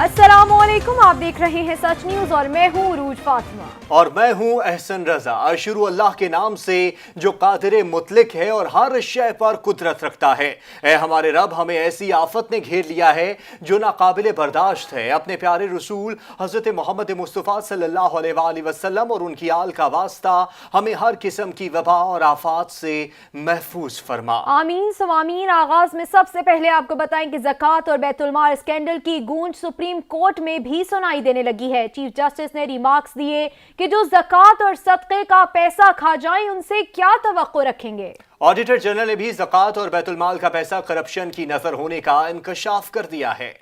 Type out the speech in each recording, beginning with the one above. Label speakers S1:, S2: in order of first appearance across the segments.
S1: अस्सलामुअलैकुम, आप देख रहे हैं सच न्यूज और मैं हूँ उरूज फातिमा
S2: और मैं हूँ एहसन रजा। अशुरू अल्लाह के नाम से जो कादिर मुतलिक है और हर शय पर कुदरत रखता है। ए हमारे रब, हमें ऐसी आफत ने घेर लिया है जो नाकाबिले बर्दाश्त है। अपने प्यारे रसूल हजरत मोहम्मद मुस्तफ़ा सल्लल्लाहु अलैहि वसल्लम और उनकी आल का वास्ता हमें हर किस्म की वबा और आफात से महफूज फरमा।
S1: आमीन सवामीन। आगाज में सबसे पहले आपको बताएं कि ज़कात और बैतुल माल स्कैंडल की गूंज सुप्रीम कोर्ट में भी सुनाई देने लगी है। चीफ जस्टिस ने रिमार्क्स दिए कि जो ज़कात और सदक़े का पैसा खा जाएं उनसे क्या तवक्को रखेंगे।
S2: ऑडिटर जनरल ने भी ज़कात और बैतुल माल का पैसा करप्शन की नजर होने का इंकशाफ कर दिया है।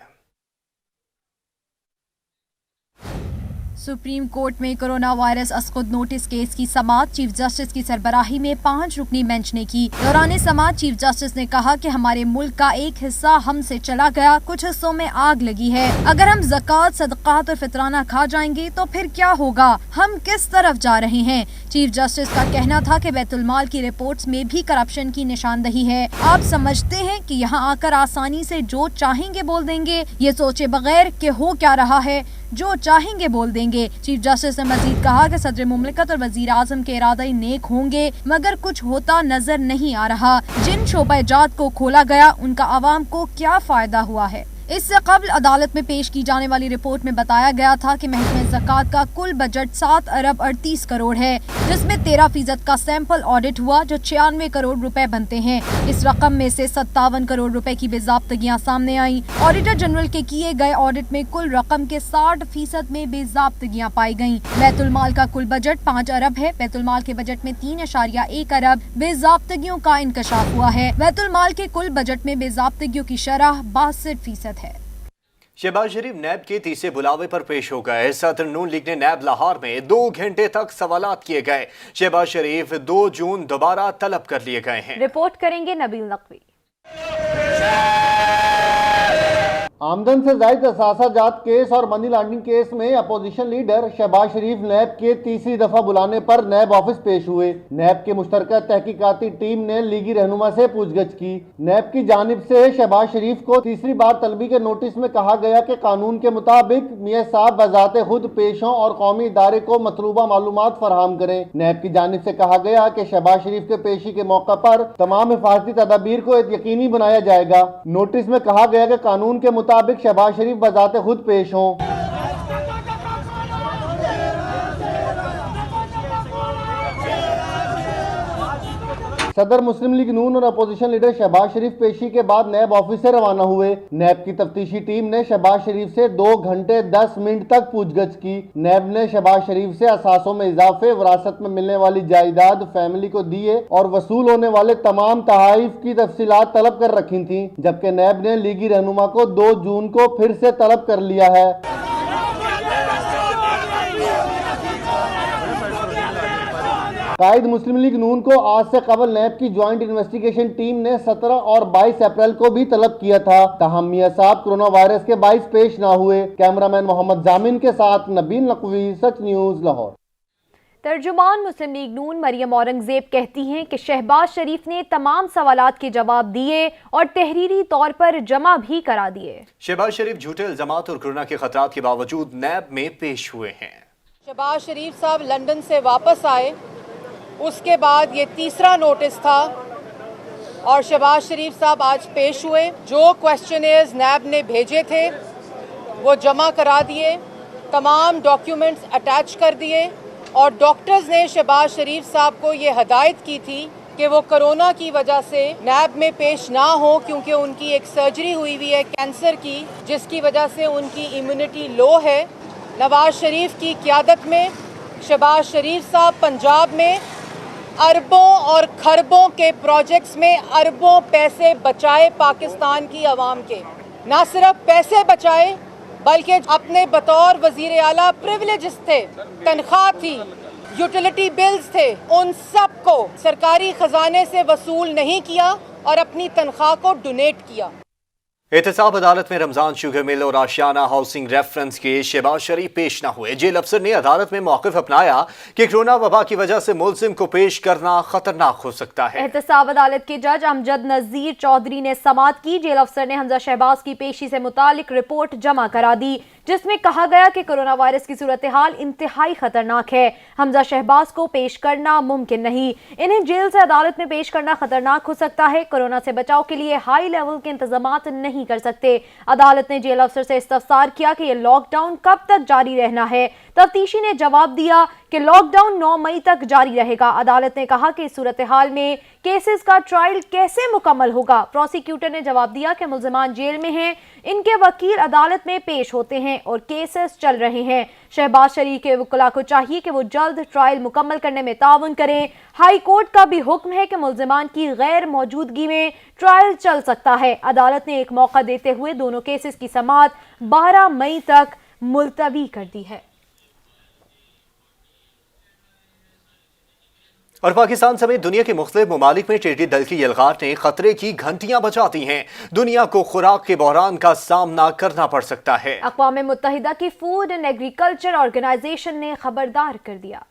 S3: सुप्रीम कोर्ट में कोरोना वायरस अस्खुद नोटिस केस की समाअत चीफ जस्टिस की सरबराही में 5 रुकनी बेंच ने की। दौरान समाअत चीफ जस्टिस ने कहा कि हमारे मुल्क का एक हिस्सा हमसे चला गया, कुछ हिस्सों में आग लगी है। अगर हम ज़कात, सदक़ात और फितराना खा जाएंगे तो फिर क्या होगा, हम किस तरफ जा रहे हैं। चीफ जस्टिस का कहना था कि बैतुल माल की रिपोर्ट्स में भी करप्शन की निशानदही है। आप समझते हैं कि यहाँ आकर आसानी से जो चाहेंगे बोल देंगे, ये सोचे बगैर कि हो क्या रहा है, जो चाहेंगे बोल देंगे। चीफ जस्टिस ने मजीद कहा कि सदर मुमलिकत और वजीर आजम के इरादे नेक होंगे मगर कुछ होता नजर नहीं आ रहा। जिन शोबाजात को खोला गया उनका आवाम को क्या फायदा हुआ है। इससे कबल अदालत में पेश की जाने वाली रिपोर्ट में बताया गया था कि महकमे ज़कात का कुल बजट 7 अरब 38 करोड़ है, जिसमें 13% का सैंपल ऑडिट हुआ जो 96 करोड़ रुपए बनते हैं। इस रकम में से 57 करोड़ रुपए की बेज़ाब्तगियां सामने आई। ऑडिटर जनरल के किए गए ऑडिट में कुल रकम के 60% में बेज़ाब्तगियां पाई गयी। बैतुल माल का कुल बजट 5 अरब है। बैतुल माल के बजट में 3.1 अरब बेज़ाब्तगियों का इंकशाफ हुआ है। बैतुल माल के कुल बजट में बेज़ाब्तगियों की शरह 62% है।
S2: शहबाज शरीफ नैब के तीसरे बुलावे पर पेश हो गए। सदर नून लीग ने नैब लाहौर में 2 घंटे तक सवालात किए गए। शहबाज शरीफ 2 जून दोबारा तलब कर लिए गए हैं।
S1: रिपोर्ट करेंगे नबील नकवी।
S4: आमदन से जायद असासा जात केस और मनी लॉन्ड्रिंग केस में अपोजिशन लीडर शहबाज शरीफ नैब के तीसरी दफा बुलाने पर नैब ऑफिस पेश हुए। नैब के मुश्तरका तहकीकाती टीम ने लीगी रहनुमा से पूछगछ की। नैब की जानिब से शहबाज शरीफ को तीसरी बार तलबी के नोटिस में कहा गया कि कानून के मुताबिक मियां साहब बजाते खुद पेश हों और कौमी इदारे को मतलूबा मालूमात फराहम करें। नैब की जानिब से कहा गया कि शहबाज शरीफ के पेशी के मौका पर तमाम हिफाजती तदाबीर को यकीनी बनाया जाएगा। नोटिस में कहा गया कि कानून के मुताबिक शहबाज शरीफ बजाते खुद पेश हों। सदर मुस्लिम लीग नून और अपोजिशन लीडर शहबाज शरीफ पेशी के बाद नैब ऑफिस से रवाना हुए। नैब की तफ्तीशी टीम ने शहबाज शरीफ से 2 घंटे 10 मिनट तक पूछगछ की। नैब ने शहबाज शरीफ से असासों में इजाफे, विरासत में मिलने वाली जायदाद, फैमिली को दिए और वसूल होने वाले तमाम तहाइफ की तफसीलात तलब कर रखी थी, जबकि नैब ने लीगी रहनुमा को 2 जून को फिर से तलब कर लिया है। कायद मुस्लिम लीग नून को आज से कबल नैब की ज्वाइंट इन्वेस्टिगेशन टीम ने 17 और 22 अप्रैल को भी तलब किया था। ताहम मियां साहब कोरोना वायरस के बाइस पेश न हुए। कैमरामैन मोहम्मद जामिन के साथ नबील नकवी, सच न्यूज, लाहौर।
S1: तर्जुमान मुस्लिम लीग नून मरियम औरंगजेब कहती हैं कि शहबाज शरीफ ने तमाम सवालात के जवाब दिए और तहरीरी तौर पर जमा भी करा दिए।
S2: शहबाज शरीफ झूठे इल्जामात और कोरोना के खतरात के बावजूद नैब में पेश हुए हैं।
S5: शहबाज शरीफ साहब लंदन से वापस आए, उसके बाद ये तीसरा नोटिस था और शहबाज शरीफ साहब आज पेश हुए। जो क्वेश्चनेयर्स नैब ने भेजे थे वो जमा करा दिए, तमाम डॉक्यूमेंट्स अटैच कर दिए और डॉक्टर्स ने शहबाज शरीफ साहब को ये हदायत की थी कि वो कोरोना की वजह से नैब में पेश ना हो, क्योंकि उनकी एक सर्जरी हुई है कैंसर की, जिसकी वजह से उनकी इम्यूनिटी लो है। नवाज शरीफ की क़यादत में शहबाज शरीफ साहब पंजाब में अरबों और खरबों के प्रोजेक्ट्स में अरबों पैसे बचाए पाकिस्तान की आवाम के। ना सिर्फ पैसे बचाए बल्कि अपने बतौर वजीर आला प्रिविलेजेस थे, तनख्वाह थी, यूटिलिटी बिल्स थे, उन सब को सरकारी खजाने से वसूल नहीं किया और अपनी तनख्वाह को डोनेट किया।
S2: एहतसाब अदालत में रमजान शुगर मिल और आशियाना हाउसिंग रेफरेंस के शहबाज शरीफ पेश न हुए। जेल अफसर ने अदालत में मौक़िफ़ अपनाया कि कोरोना वबा की वजह से मुलजिम को पेश करना खतरनाक हो सकता है।
S1: एहतसाब अदालत के जज अमजद नज़ीर चौधरी ने समाअत की। जेल अफसर ने हमजा शहबाज की पेशी से मुतालिक रिपोर्ट जमा करा दी। जिसमें कहा गया कि कोरोना वायरस की सूरत हाल इंतहाई खतरनाक है। हमजा शहबाज को पेश करना मुमकिन नहीं, इन्हें जेल से अदालत में पेश करना खतरनाक हो सकता है। कोरोना से बचाव के लिए हाई लेवल के इंतजामात नहीं कर सकते। अदालत ने जेल अफसर से इस्तफसार किया कि ये लॉकडाउन कब तक जारी रहना है। तफ्तीशी ने जवाब दिया कि लॉकडाउन 9 मई तक जारी रहेगा। अदालत ने कहा कि इस सूरत हाल में केसेस का ट्रायल कैसे मुकम्मल होगा। प्रोसिक्यूटर ने जवाब दिया कि मुल्जिमान जेल में हैं, इनके वकील अदालत में पेश होते हैं और केसेस चल रहे हैं। शहबाज शरीफ के वकील को चाहिए कि वो जल्द ट्रायल मुकम्मल करने में ताउन करें। हाई कोर्ट का भी हुक्म है कि मुल्जिमान की गैर मौजूदगी में ट्रायल चल सकता है। अदालत ने एक मौका देते हुए दोनों केसेस की समाअत 12 मई तक मुलतवी कर दी है।
S2: और पाकिस्तान समेत दुनिया के मुख्तलिफ ममालिक में टिड्डी दल की यलगार ने खतरे की घंटियां बजाती हैं। दुनिया को खुराक के बहरान का सामना करना पड़ सकता है।
S1: अक़वाम मुत्तहिदा की फूड एंड एग्रीकल्चर ऑर्गेनाइजेशन ने खबरदार कर दिया।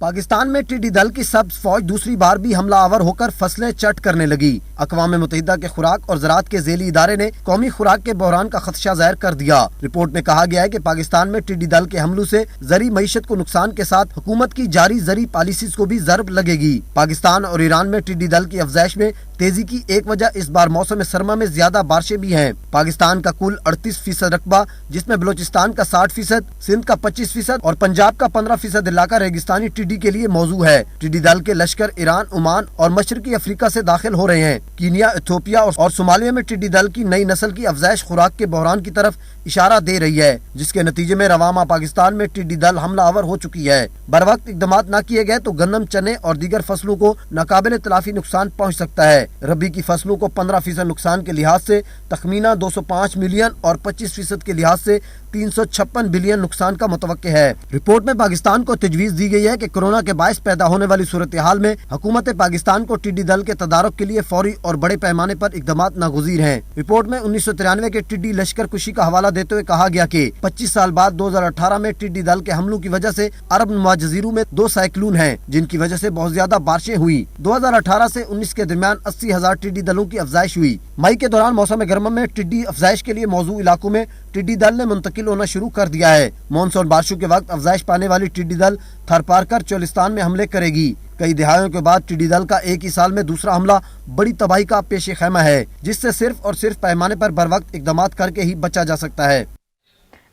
S6: पाकिस्तान में टिड्डी दल की सब्ज फौज दूसरी बार भी हमला आवर होकर फसलें चट करने लगी। अक़वाम मुत्तहिदा के खुराक और ज़राअत के ज़ेली इदारे ने कौमी खुराक के बहरान का खदशा ज़ाहिर कर दिया। रिपोर्ट में कहा गया है कि पाकिस्तान में टिड्डी दल के हमलों से ज़री मईशत को नुकसान के साथ हुकूमत की जारी ज़री पॉलिसीज को भी ज़रब लगेगी। पाकिस्तान और ईरान में टिड्डी दल की अफजाइश में तेजी की एक वजह इस बार मौसम सरमा में ज्यादा बारिशें भी हैं। पाकिस्तान का कुल 38% रकबा, जिसमें बलोचिस्तान का 60%, सिंध का 25% और पंजाब का 15% इलाका रेगिस्तानी टिड्डी के लिए मौजू है। टिड्डी दल के लश्कर ईरान, ओमान और मशरकी अफ्रीका से दाखिल हो रहे हैं। कीनिया, इथियोपिया और सोमालिया में टिड्डी दल की नई नस्ल की अफजाइश खुराक के बहरान की तरफ इशारा दे रही है, जिसके नतीजे में रवामा पाकिस्तान में टिड्डी दल हमला आवर हो चुकी है। बर वक्त इकदाम न किए गए तो गन्नम, चने और दीगर फसलों को नाकाबिल तलाफी नुकसान पहुँच सकता है। रबी की फसलों को 15% नुकसान के लिहाज से तखमीना 205 मिलियन और 25% के लिहाज से 356 बिलियन नुकसान का मुतवक्के है। रिपोर्ट में पाकिस्तान को तजवीज़ दी गई है कि कोरोना के बायस पैदा होने वाली सूरत हाल में हुकूमत पाकिस्तान को टिड्डी दल के तदारुक के लिए फौरी और बड़े पैमाने पर इकदाम नागुज़ीर हैं। रिपोर्ट में 1993 के टिड्डी लश्कर कुशी का हवाला देते हुए कहा गया कि 25 साल बाद 2018 में टिड्डी दल के हमलों की वजह से अरब नुमा जजीरों में 2 साइक्लोन हैं, जिनकी वजह से बहुत ज्यादा बारिशें हुई। 2018 से 19 के दरमियान 80,000 टिड्डी दलों की अफजाइश हुई। मई के दौरान मौसम गर्मा में टिड्डी अफजाइश के लिए मौजूद इलाकों में टिड्डी दल ने मुंतकिल होना शुरू कर दिया है। मानसून बारिशों के वक्त अफजाइश पाने वाली टिड्डी दल थरपारकर चोलिस्तान में हमले करेगी। कई दहाइयों के बाद टिड्डी दल का एक ही साल में दूसरा हमला बड़ी तबाही का पेश खैमा है, जिससे सिर्फ और सिर्फ पैमाने पर बर वक्त इकदाम करके ही बचा जा सकता है।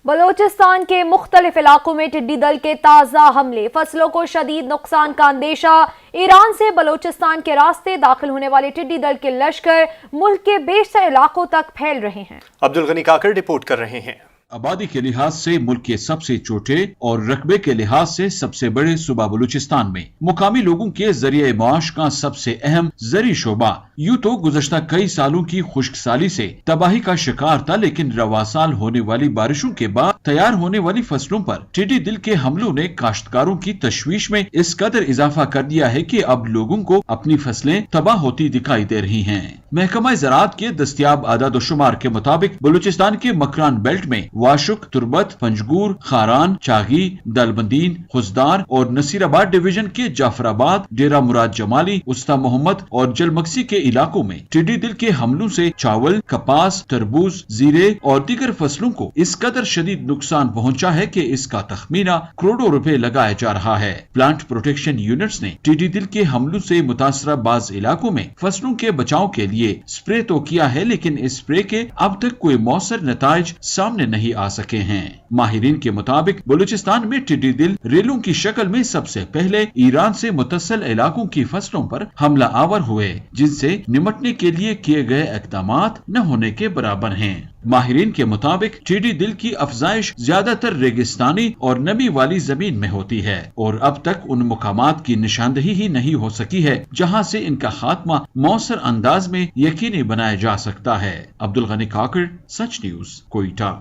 S1: बलोचिस्तान के मुख्तलिफ इलाकों में टिड्डी दल के ताज़ा हमले, फसलों को शदीद नुकसान का अंदेशा। ईरान से बलोचिस्तान के रास्ते दाखिल होने वाले टिड्डी दल के लश्कर मुल्क के बेशतर इलाकों तक फैल रहे हैं।
S2: अब्दुल गनी काकर रिपोर्ट कर रहे हैं।
S7: आबादी के लिहाज से मुल्क के सबसे छोटे और रकबे के लिहाज से सबसे बड़े सूबा बलूचिस्तान में मुकामी लोगों के जरिए मुआश का सबसे अहम जरी शोबा यूं तो गुज़श्ता कई सालों की खुश्क साली से तबाही का शिकार था, लेकिन रवा साल होने वाली बारिशों के बाद तैयार होने वाली फसलों पर टिड्डी दल के हमलों ने काश्तकारों की तशवीश में इस कदर इजाफा कर दिया है कि अब लोगों को अपनी फसलें तबाह होती दिखाई दे रही हैं। महकमा ज़राअत के दस्तियाब आदाद शुमार के मुताबिक बलूचिस्तान के मकरान बेल्ट में वाशुक, तुरबत, पंजगूर, खारान, चागी, दलबंदीन, खुजदार और नसीराबाद डिवीजन के जाफराबाद, डेरा मुराद जमाली, उस्ता मोहम्मद और जलमक्सी के इलाकों में टिड्डी दल के हमलों से चावल, कपास, तरबूज, जीरे और दीगर फसलों को इस कदर शदीद नुकसान पहुंचा है कि इसका तखमीना करोड़ों रुपए लगाया जा रहा है। प्लांट प्रोटेक्शन यूनिट्स ने टिड्डी दल के हमलों से मुतासरा बाज इलाकों में फसलों के बचाव के लिए स्प्रे तो किया है, लेकिन इस स्प्रे के अब तक कोई मौसर नताइज सामने नहीं आ सके हैं। माहिरीन के मुताबिक बलूचिस्तान में टिड्डी दल रेलों की शक्ल में सबसे पहले ईरान से मुतसल इलाकों की फसलों पर हमला आवर हुए, जिनसे निमटने के लिए किए गए इक़दामात न होने के बराबर हैं। माहिरीन के मुताबिक टिड्डी दल की अफजाइश ज्यादातर रेगिस्तानी और नमी वाली जमीन में होती है और अब तक उन मुकामात की निशानदही ही नहीं हो सकी है जहां से इनका खात्मा मौसर अंदाज में यकीनी बनाया जा सकता है। अब्दुल गनी काकर, सच न्यूज, कोयटा।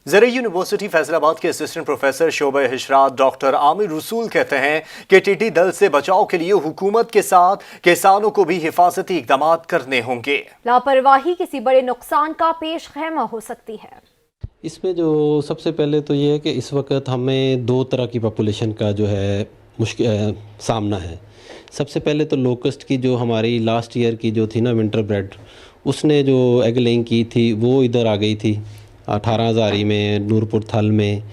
S2: ज़रे यूनिवर्सिटी फैसलाबाद के असिस्टेंट प्रोफेसर शोबे हिशरात डॉक्टर आमिर रसूल कहते हैं कि टिड्डी दल से बचाव के लिए हुकूमत के साथ किसानों को भी हिफाजती इक़दाम करने होंगे। लापरवाही किसी बड़े नुकसान का पेश खैमा हो सकती है।
S8: इसमें जो सबसे पहले तो ये है कि इस वक्त हमें 2 तरह की पॉपुलेशन का जो है मुश्किल सामना है। सबसे पहले तो लोकस्ट की जो हमारी लास्ट ईयर की जो थी ना विंटर ब्रेड, उसने जो एग लेइंग की थी वो इधर आ गई थी। 18 हज़ारी में, नूरपुर थल में,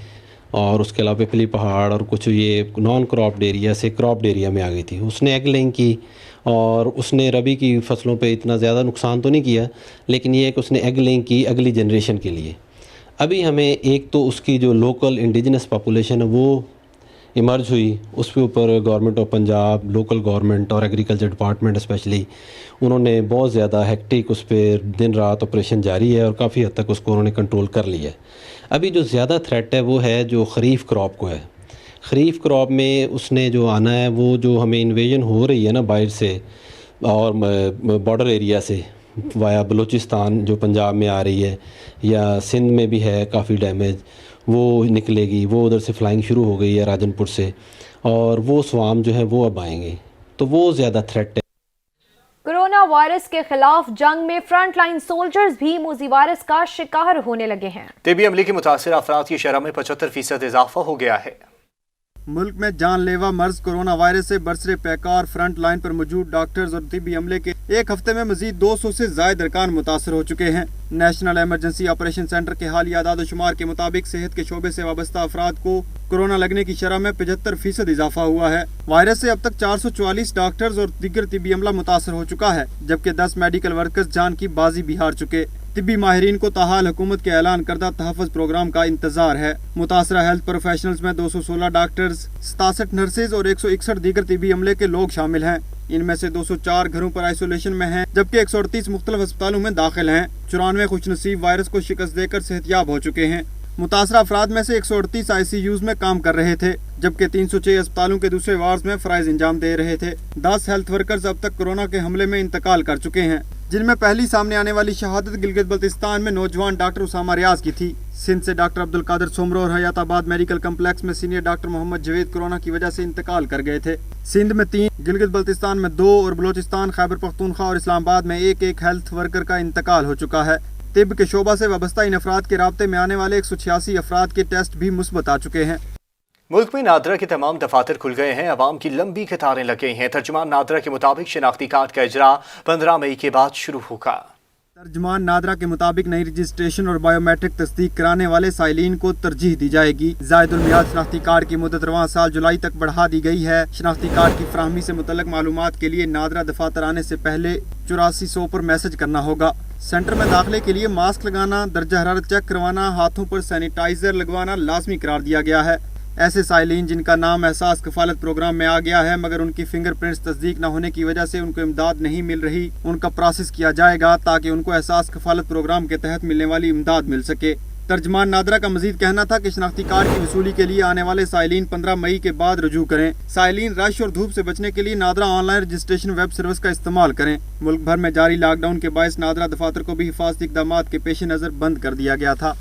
S8: और उसके अलावा पिपली पहाड़ और कुछ ये नॉन क्रॉप्ड एरिया से क्रॉप्ड एरिया में आ गई थी। उसने एग लेइंग की और उसने रबी की फसलों पे इतना ज़्यादा नुकसान तो नहीं किया, लेकिन ये है कि उसने एग लेइंग की अगली जनरेशन के लिए। अभी हमें एक तो उसकी जो लोकल इंडिजिनस पॉपुलेशन है वो इमर्ज हुई, उसके ऊपर government of Punjab, local government और एग्रीकल्चर डिपार्टमेंट स्पेशली उन्होंने बहुत ज़्यादा हेक्टिक उस पर दिन रात ऑपरेशन जारी है और काफ़ी हद तक उसको उन्होंने कंट्रोल कर लिया है। अभी जो ज़्यादा थ्रेट है वो है जो ख़रीफ़ क्रॉप को है। ख़रीफ़ क्रॉप में उसने जो आना है वो जो हमें इन्वेजन हो रही है ना बाहर से और बॉर्डर एरिया से वाया बलूचिस्तान जो पंजाब में आ रही है या सिंध में भी है काफ़ी डैमेज, वो निकलेगी, वो उधर से फ्लाइंग शुरू हो गई है राजनपुर से, और वो स्वाम जो है वो अब आएंगे, तो वो ज़्यादा थ्रेट है।
S1: कोरोना वायरस के खिलाफ जंग में फ्रंट लाइन सोल्जर्स भी मोज़ी वायरस का शिकार होने लगे हैं।
S2: तिब्बी अमले के मुतासिर अफराद की शरह में 75% इजाफा हो गया है।
S9: मुल्क में जानलेवा मर्ज कोरोना वायरस से बरसरे पैकार फ्रंट लाइन पर मौजूद डॉक्टर्स और तिब्बी अमले के एक हफ्ते में मजीद 200 से ज्यादा अरकान मुतासर हो चुके हैं। नेशनल इमरजेंसी ऑपरेशन सेंटर के हालिया आदाद-ओ-शुमार के मुताबिक सेहत के शोबे से वाबस्ता अफराद को कोरोना लगने की शरह में 75% इजाफा हुआ है। वायरस से अब तक 444 डॉक्टर्स और दीगर तिब्बी अमला मुतासर हो चुका है, जबकि 10 मेडिकल वर्कर्स जान की बाजी भी हार चुके। तिब्बी माहिरीन को ताहाल हुकूमत के ऐलान करदा तहफ़्फ़ुज़ प्रोग्राम का इंतजार है। मुतासरा हेल्थ प्रोफेशनल्स में 216 डॉक्टर्स, 67 नर्सेज और 161 दीगर तिब्बी अमले के लोग शामिल हैं। इनमें से 204 घरों पर आइसोलेशन में हैं, जबकि 138 मुख्तलिफ अस्पतालों में दाखिल हैं। 94 खुशनसीब वायरस को शिकस्त देकर सेहतयाब हो चुके हैं। मुतासरा अफराद में से 138 ICUs में काम कर रहे थे, जबकि 306 अस्पतालों के दूसरे वार्ड्स में फराइज इंजाम दे रहे थे। 10 हेल्थ वर्कर्स अब तक कोरोना के हमले में इंतकाल कर चुके हैं, जिनमें पहली सामने आने वाली शहादत गिलगित बल्तिस्तान में नौजवान डॉक्टर उसामा रियाज की थी। सिंध से डॉक्टर अब्दुल कादिर सोमरो और हयाताबाद मेडिकल कम्प्लेक्स में senior doctor Mohammad Javed corona की वजह से इंतकाल कर गए थे। सिंध में 3, गिलगित बल्तिस्तान में 2 और बलोचिस्तान, खैबर पख्तूनख्वा और इस्लामाबाद में एक हेल्थ वर्कर का इंतकाल हो चुका है। तिब के शोबा से वाबस्ता इन अफराद के राब्ते में आने वाले 186 अफराद के टेस्ट भी मुस्बत आ चुके हैं।
S2: मुल्क में नादरा के तमाम दफातर खुल गए हैं, अवाम की लंबी कतारें लग गई हैं। तर्जुमान नादरा के मुताबिक शनाख्ती कार्ड का इजरा 15 मई के बाद शुरू होगा।
S9: तर्जुमान नादरा के मुताबिक नई रजिस्ट्रेशन और बायोमेट्रिक तस्दीक कराने वाले साइलिन को तरजीह दी जाएगी। जायदुल मियाद शनाख्ती कार्ड की मुद्दत रवां साल जुलाई तक बढ़ा दी गई है। शनाख्ती कार्ड की फराहमी से मुतल्लक मालूमात के लिए नादरा दफातर आने से पहले 8400 पर मैसेज करना होगा। सेंटर में दाखिले के लिए मास्क लगाना, दर्जा हरारत चेक करवाना, हाथों पर सैनिटाइजर लगवाना लाजमी करार दिया गया है। ऐसे साइलिन जिनका नाम एहसास कफालत प्रोग्राम में आ गया है मगर उनकी फिंगरप्रिंट्स तस्दीक न होने की वजह से उनको इमदाद नहीं मिल रही, उनका प्रोसेस किया जाएगा ताकि उनको एहसास कफालत प्रोग्राम के तहत मिलने वाली इमदाद मिल सके। तर्जमान नादरा का मजीद कहना था कि शनाख्ती कार्ड की वसूली के लिए आने वाले साइलिन 15 मई के बाद रजू करें। साइलिन रश और धूप से बचने के लिए NADRA online registration web service का इस्तेमाल करें। मुल्क भर में जारी लॉकडाउन के बायस नादरा दफातर को भी हिफाजती इक़दामात के पेश नज़र बंद कर दिया गया था।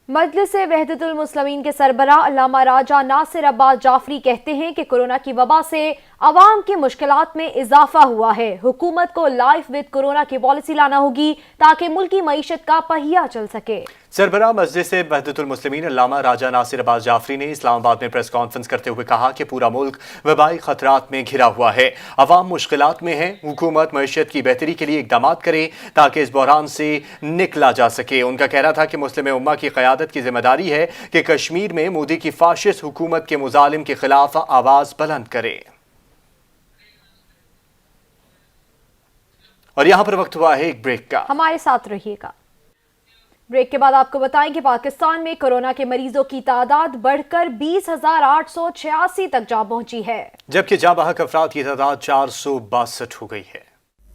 S1: मजलिस वहदतुल मुस्लिमीन के सरबराह अल्लामा राजा नासिर अब्बास जाफरी कहते हैं कि कोरोना की वबा से अवाम की मुश्किलात में इजाफा हुआ है। हुकूमत को लाइफ विद कोरोना की पॉलिसी लाना होगी ताकि मुल्की मईशत का पहिया चल सके।
S2: सरबराह मजलिस वहदतुल मुस्लिमीन अल्लामा राजा नासिर अब्बास जाफरी ने इस्लामाबाद में प्रेस कॉन्फ्रेंस करते हुए कहा कि पूरा मुल्क वबाई खतरात में घिरा हुआ है, अवाम मुश्किलात में है। हुकूमत मईशत की बेहतरी के लिए इकदाम करे ताकि इस बहरान से निकला जा सके। उनका कहना था कि मुस्लिम उम्मा की क़यादत की जिम्मेदारी है कि कश्मीर में मोदी की फाशिस्ट हुकूमत के मुजालिम के खिलाफ आवाज बुलंद करे। और यहाँ पर वक्त हुआ है एक ब्रेक का,
S1: हमारे साथ रहिएगा। ब्रेक के बाद आपको बताएं कि पाकिस्तान में कोरोना के मरीजों की तादाद बढ़कर 20,886 तक जा पहुंची है,
S2: जबकि जाँ बहक अफराद की तादाद 462 हो गई है।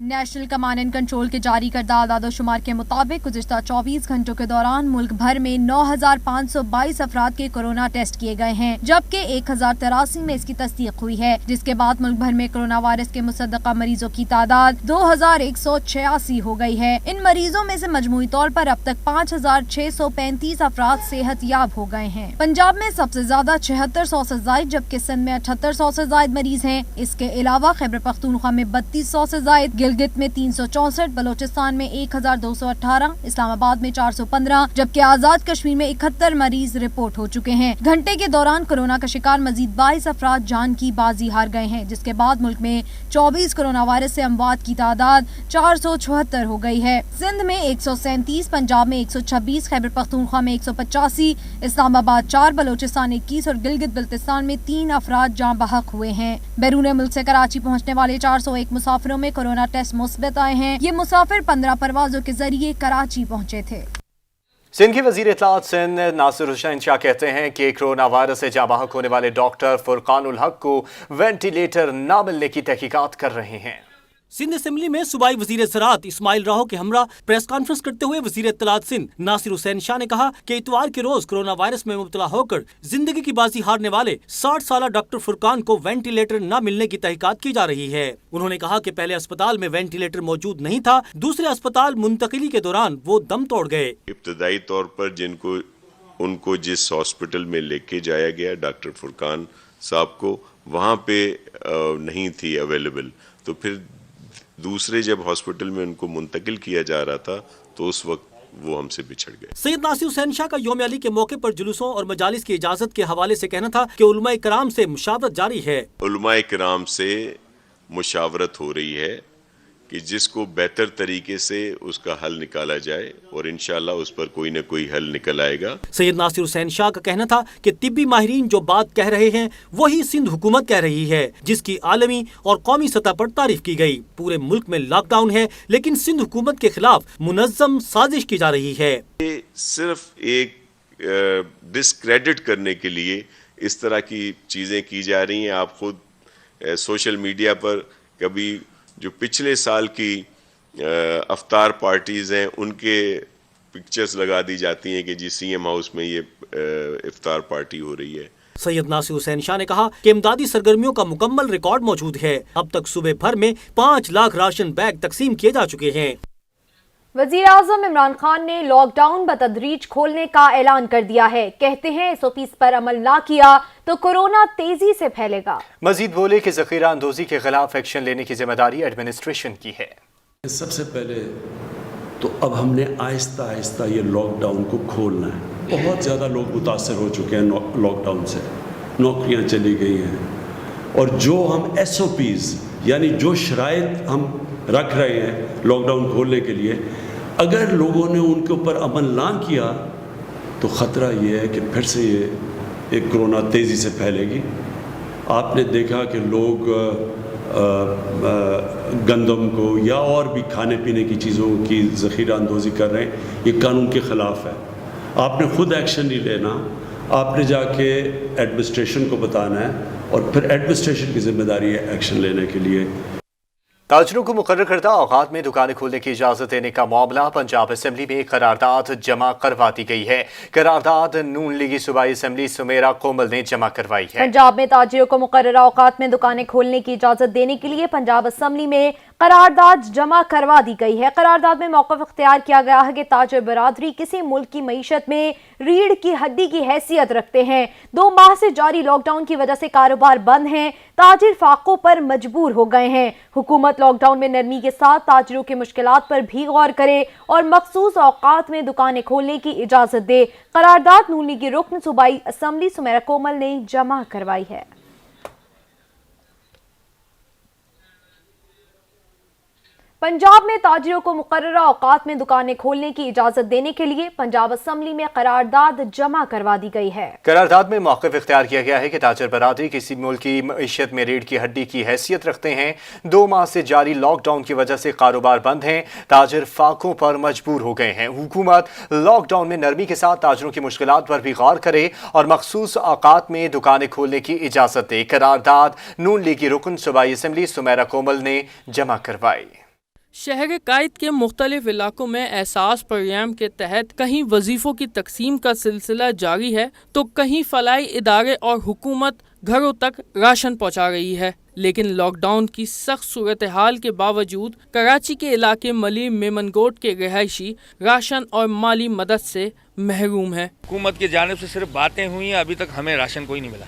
S3: नेशनल कमांड एंड कंट्रोल के जारी करदा आदाद-ओ-शुमार के मुताबिक गुज़िश्ता 24 घंटों के दौरान मुल्क भर में 9,522 अफराद के कोरोना टेस्ट किए गए हैं, जबकि 1,083 में इसकी तस्दीक हुई है, जिसके बाद मुल्क भर में कोरोना वायरस के मुसद्दक़ा मरीजों की तादाद 2,186 हो गई है। इन मरीजों में से मजमूई तौर पर अब तक 5,635 अफराद सेहत याब हो गए हैं। पंजाब में सबसे ज्यादा 7600 से जायद, जबकि सिंध में 7800 से जायद मरीज हैं। इसके अलावा खैबर पख्तूनख्वा में 3200 से जायद, गिलगित में 364, बलोचिस्तान में 1218, इस्लामाबाद में 415, जबकि आजाद कश्मीर में 71 मरीज रिपोर्ट हो चुके हैं। घंटे के दौरान कोरोना का शिकार मजीद 22 अफराद जान की बाजी हार गए हैं, जिसके बाद मुल्क में 24 कोरोना वायरस से अमवात की तादाद 474 हो गई है। सिंध में 137, पंजाब में 126, खैबर पख्तूनख्वा में 185, इस्लामाबाद 4, बलोचिस्तान 21 और गिलगित बल्तिस्तान में 3 अफराद जान बहक हुए हैं। बैरून मुल्क से कराची पहुंचने वाले 401 मुसाफिरों में कोरोना टेस्ट मुस्बत आए हैं। ये मुसाफिर 15 परवाजों के जरिए कराची पहुंचे थे।
S2: सिंध के वजीर इत्तलात सिंध नासिर हुसैन शाह कहते हैं कि कोरोना वायरस से जाँ बहक होने वाले डॉक्टर फुरकानुल हक को वेंटिलेटर न मिलने की तहकीकात कर रहे हैं।
S10: सिंध असेंबली में सूबाई वजीर ज़राअत इस्माइल राहो के हमरा प्रेस कॉन्फ्रेंस करते हुए वजीर इत्तलात सिंध नासिर हुसैन शाह ने कहा कि इतवार के रोज कोरोना वायरस में मुब्तला होकर जिंदगी की बाजी हारने वाले 60 साल डॉक्टर फुरकान को वेंटिलेटर न मिलने की तहकीकात की जा रही है। उन्होंने कहा कि पहले अस्पताल में वेंटिलेटर मौजूद नहीं था, दूसरे अस्पताल मुंतकिली के दौरान वो दम तोड़ गए।
S11: इब्तदाई तौर पर उनको जिस हॉस्पिटल में लेके जाया गया डॉक्टर फुरकान साहब को, वहाँ पे नहीं थी अवेलेबल, तो फिर दूसरे जब हॉस्पिटल में उनको मुंतकिल किया जा रहा था तो उस वक्त वो हमसे बिछड़ गए।
S10: सैयद नासिर हुसैन शाह का यौम अली के मौके पर जुलूसों और मजालिस की इजाजत के हवाले से कहना था कि उलमाए किराम से मुशावरत जारी है।
S11: उलमाए किराम से मुशावरत हो रही है कि जिसको बेहतर तरीके से उसका हल निकाला जाए और इंशाल्लाह उस पर कोई न कोई हल निकल आएगा।
S10: सैयद नासिर हुसैन शाह का कहना था कि तिब्बी माहिरीन जो बात कह रहे हैं वही सिंध हुकूमत कह रही है, जिसकी आलमी और कौमी सतह पर तारीफ की गई। पूरे मुल्क में लॉकडाउन है, लेकिन सिंध हुकूमत के खिलाफ मुनज़्ज़म साजिश की जा रही है।
S11: ये सिर्फ एक डिस्क्रेडिट करने के लिए इस तरह की चीजें की जा रही हैं। आप खुद सोशल मीडिया पर कभी जो पिछले साल की अफ्तार पार्टीज हैं उनके पिक्चर्स लगा दी जाती हैं कि जी सीएम हाउस में ये इफ्तार पार्टी हो रही है।
S10: सैयद नासिर हुसैन शाह ने कहा कि इमदादी सरगर्मियों का मुकम्मल रिकॉर्ड मौजूद है। अब तक सूबे भर में 5 लाख राशन बैग तकसीम किए जा चुके हैं।
S1: वज़ीर आज़म इमरान खान ने लॉकडाउन बतदरीज खोलने का ऐलान कर दिया है। कहते हैं SOPs पर अमल ना किया तो कोरोना तेजी से फैलेगा।
S2: मजीद बोले कि ज़ख़ीरा अंदोज़ी के खिलाफ एक्शन लेने की जिम्मेदारी एडमिनिस्ट्रेशन की है।
S12: सबसे पहले तो अब हमने आहिस्ता आहिस्ता ये लॉकडाउन को खोलना है। बहुत ज़्यादा लोग मुतासर हो चुके हैं लॉकडाउन से, नौकरियां चली गई हैं, और जो हम SOPs यानी जो शराइत हम रख रहे हैं लॉकडाउन खोलने के लिए, अगर लोगों ने उनके ऊपर अमल ना किया तो ख़तरा ये है कि फिर से ये एक कोरोना तेज़ी से फैलेगी। आपने देखा कि लोग गंदम को या और भी खाने पीने की चीज़ों की ज़ख़ीरा अंदोज़ी कर रहे हैं, ये कानून के ख़िलाफ़ है। आपने खुद एक्शन नहीं लेना, आपने जाके एडमिनिस्ट्रेशन को बताना है और फिर एडमिनिस्ट्रेशन की ज़िम्मेदारी है एक्शन लेने के लिए।
S2: ताजरों को मुकर्रर करदा औकात में दुकानें खोलने की इजाज़त देने का मामला पंजाब असेंबली में करारदाद जमा करवा दी गई है। करारदाद नून लीगी सूबाई असेंबली सुमेरा कोमल ने जमा करवाई है।
S1: पंजाब में ताजिरों को मुकर्रर औकात में दुकानें खोलने की इजाज़त देने के लिए पंजाब असेंबली में करारदाद जमा करवा दी गई है। करारदाद में मौक़िफ़ इख्तियार किया गया है कि ताजिर बरादरी किसी मुल्क की मईशत में रीढ़ की हड्डी की हैसियत रखते हैं। 2 माह से जारी लॉकडाउन की वजह से कारोबार बंद हैं, ताजिर फाकों पर मजबूर हो गए हैं। हुकूमत लॉकडाउन में नरमी के साथ ताजिरों की मुश्किलात पर भी गौर करे और मखसूस औकात में दुकानें खोलने की इजाज़त दे। करारदाद नून लीगी रुकन सूबाई असेंबली सुमेरा कोमल ने जमा करवाई है। पंजाब में ताजिरों को मुकर्ररा औकात में दुकानें खोलने की इजाजत देने के लिए पंजाब असेंबली में करारदाद जमा करवा दी गई है।
S2: करारदाद में मौक़िफ़ इख्तियार किया गया है कि ताजिर बरादरी किसी मुल्क की मईशत में रीढ़ की हड्डी की हैसियत रखते हैं। 2 माह से जारी लॉकडाउन की वजह से कारोबार बंद हैं, ताजिर फाकों पर मजबूर हो गए हैं। हुकूमत लॉकडाउन में नरमी के साथ ताजिरों की मुश्किलात पर भी गौर करे और मखसूस औकात में दुकानें खोलने की इजाज़त दे। करारदाद नून लीगी रुकन सूबाई असेंबली सुमेरा कोमल ने जमा करवाई।
S13: शहर कायद के मुख्तलिफ इलाकों में एहसास प्रोग्राम के तहत कहीं वजीफ़ों की तकसीम का सिलसिला जारी है तो कहीं फलाई इदारे और हुकूमत घरों तक राशन पहुंचा रही है। लेकिन लॉकडाउन की सख्त सूरत हाल के बावजूद कराची के इलाके मली मेमनगोट के रिहायशी राशन और माली मदद से महरूम है।
S14: हुकूमत की जानिब से सिर्फ बातें हुई हैं, अभी तक हमें राशन कोई नहीं मिला।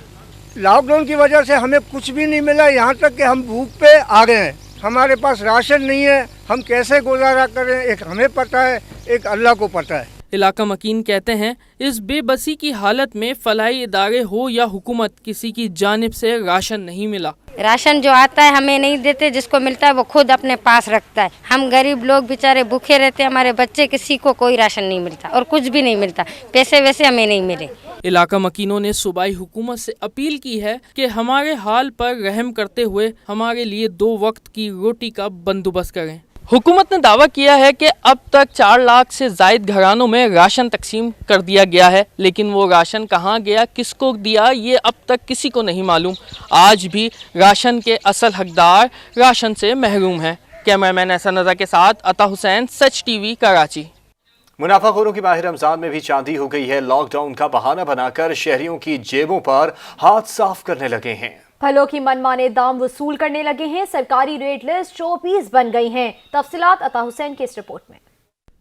S15: लॉकडाउन की वजह से हमें कुछ भी नहीं मिला, यहाँ तक कि हम भूख पे आ गए हैं। हमारे पास राशन नहीं है, हम कैसे गुजारा करें, एक हमें पता है, एक अल्लाह को पता है।
S13: इलाका मकीन कहते हैं इस बेबसी की हालत में फलाही इदारे हो या हुकूमत, किसी की जानिब से राशन नहीं मिला।
S16: राशन जो आता है हमें नहीं देते, जिसको मिलता है वो खुद अपने पास रखता है। हम गरीब लोग बेचारे भूखे रहते हैं, हमारे बच्चे किसी को कोई राशन नहीं मिलता और कुछ भी नहीं मिलता, पैसे वैसे हमें नहीं मिले।
S13: इलाका मकीनों ने सूबाई हुकूमत से अपील की है कि हमारे हाल पर रहम करते हुए हमारे लिए 2 वक्त की रोटी का बंदोबस्त करें। हुकूमत ने दावा किया है कि अब तक 4 लाख से ज़ायद घरानों में राशन तकसीम कर दिया गया है, लेकिन वो राशन कहाँ गया, किसको दिया, ये अब तक किसी को नहीं मालूम। आज भी राशन के असल हकदार राशन से महरूम हैं। कैमरामैन एहसन रज़ा के साथ अता हुसैन, सच टीवी, कराची।
S2: मुनाफाखोरों की माह रमजान में भी चांदी हो गई है। लॉकडाउन का बहाना बनाकर शहरियों की जेबों पर हाथ साफ करने लगे हैं।
S1: फलों की मनमाने दाम वसूल करने लगे हैं। सरकारी रेट लिस्ट शोपीस बन गई हैं। तफसीलात अता हुसैन की इस रिपोर्ट में।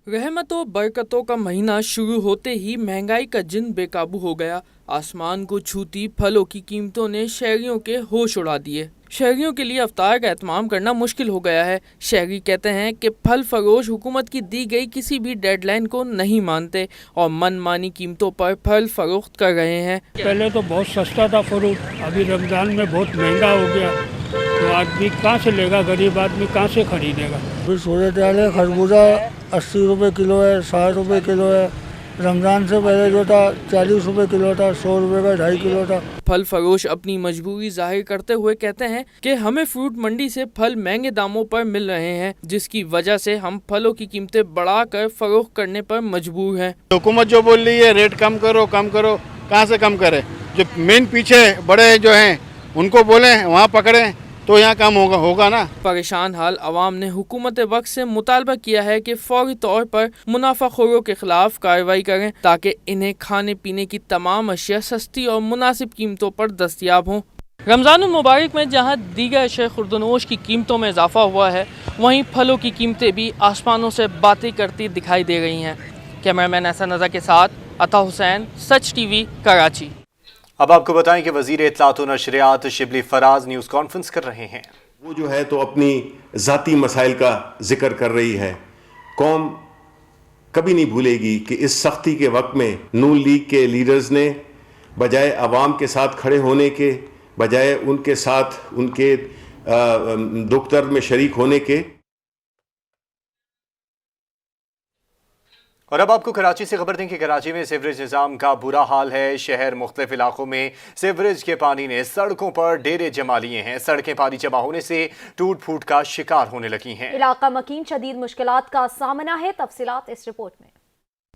S13: रहमतों बरकतों का महीना शुरू होते ही महंगाई का जिन बेकाबू हो गया। आसमान को छूती फलों की कीमतों ने शहरियों के होश उड़ा दिए। शहरियों के लिए अफ्तार का एहतमाम करना मुश्किल हो गया है। शहरी कहते हैं कि फल फरोश हुकूमत की दी गई किसी भी डेडलाइन को नहीं मानते और मनमानी कीमतों पर फल फरोख्त कर रहे हैं।
S17: पहले तो बहुत सस्ता था फ्रूट, अभी रमज़ान में बहुत महंगा हो गया, तो आदमी कहाँ से लेगा, गरीब आदमी कहाँ से खरीदेगा।
S18: अभी सूरत हाल है, खरबूजा 80 रुपये किलो है, 60 रुपये किलो है। रमज़ान से पहले जो था 40 रुपये किलो था, 100 रुपये का 2.5 किलो था।
S13: फल फरोश अपनी मजबूरी जाहिर करते हुए कहते हैं कि हमें फ्रूट मंडी से फल महंगे दामों पर मिल रहे हैं, जिसकी वजह से हम फलों की कीमतें बढ़ाकर फरोख्त करने पर मजबूर हैं।
S9: हुकूमत जो बोल रही है रेट कम करो, कहाँ से कम करे? जो मेन पीछे बड़े जो हैं उनको बोलें, वहाँ पकड़ें तो यहाँ काम होगा ना।
S13: परेशान हाल अवाम ने हुकूमत वक्त से मुतालबा किया है कि फौरी तौर पर मुनाफाखोरों के खिलाफ कार्रवाई करें ताकि इन्हें खाने पीने की तमाम अशिया सस्ती और मुनासिब कीमतों पर दस्तयाब हों। रमज़ान मुबारक में जहाँ दीगर अशिया खुर्दनोश की कीमतों में इजाफा हुआ है, वहीं फलों की कीमतें भी आसमानों से बातें करती दिखाई दे रही हैं। कैमरामैन एहसन रज़ा के साथ अता हुसैन, सच टीवी, कराची।
S2: अब आपको बताएं कि वजीर इत्तलात व नशरियात शिबली फराज न्यूज़ कॉन्फ्रेंस कर रहे हैं।
S19: वो जो है तो अपनी ज़ाती मसाइल का जिक्र कर रही है। कौम कभी नहीं भूलेगी कि इस सख्ती के वक्त में नून लीग के लीडर्स ने बजाय आवाम के साथ खड़े होने के, बजाय उनके साथ उनके दुख दर्द में शरीक होने के।
S2: और अब आपको कराची से खबर दें कि कराची में सीवरेज निज़ाम का बुरा हाल है। शहर मुख्तलिफ इलाकों में सीवरेज के पानी ने सड़कों पर डेरे जमा लिए हैं। सड़कें पानी जमा होने से टूट फूट का शिकार होने लगी हैं।
S1: इलाका मकीन शदीद मुश्किलात का सामना है। तफसीलात इस रिपोर्ट में।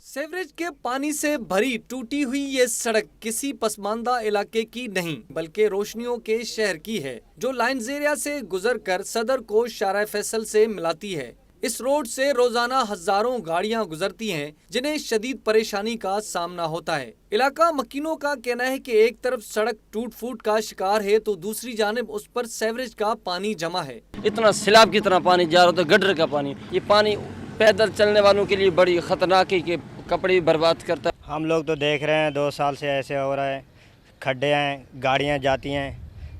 S20: सीवरेज के पानी से भरी टूटी हुई ये सड़क किसी पसमानदा इलाके की नहीं बल्कि रोशनियों के शहर की है, जो लाइन्स एरिया से गुजरकर सदर को शारा फैसल से मिलाती है। इस रोड से रोजाना हजारों गाड़ियां गुजरती हैं, जिन्हें शदीद परेशानी का सामना होता है। इलाका मकीनों का कहना है कि एक तरफ सड़क टूट फूट का शिकार है तो दूसरी जानिब उस पर सीवरेज का पानी जमा है।
S21: इतना सैलाब की तरह पानी जा रहा था, गटर का पानी। ये पानी पैदल चलने वालों के लिए बड़ी खतरनाक है कि कपड़े भी बर्बाद करता है।
S22: हम लोग तो देख रहे हैं 2 साल से ऐसे हो रहा है, खड्डे हैं, गाड़ियाँ जाती हैं,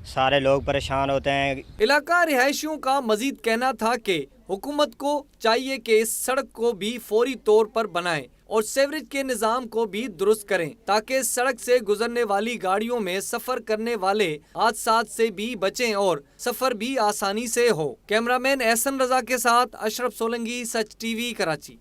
S22: सारे लोग परेशान होते हैं।
S20: इलाका रिहायशियों का मजीद कहना था कि हुकूमत को चाहिए कि इस सड़क को भी फौरी तौर पर बनाएं और सीवरेज के निज़ाम को भी दुरुस्त करें ताकि सड़क से गुजरने वाली गाड़ियों में सफर करने वाले हादसात से भी बचें और सफर भी आसानी से हो। कैमरामैन एहसन रज़ा के साथ Ashraf Solanki, Sach TV, Karachi.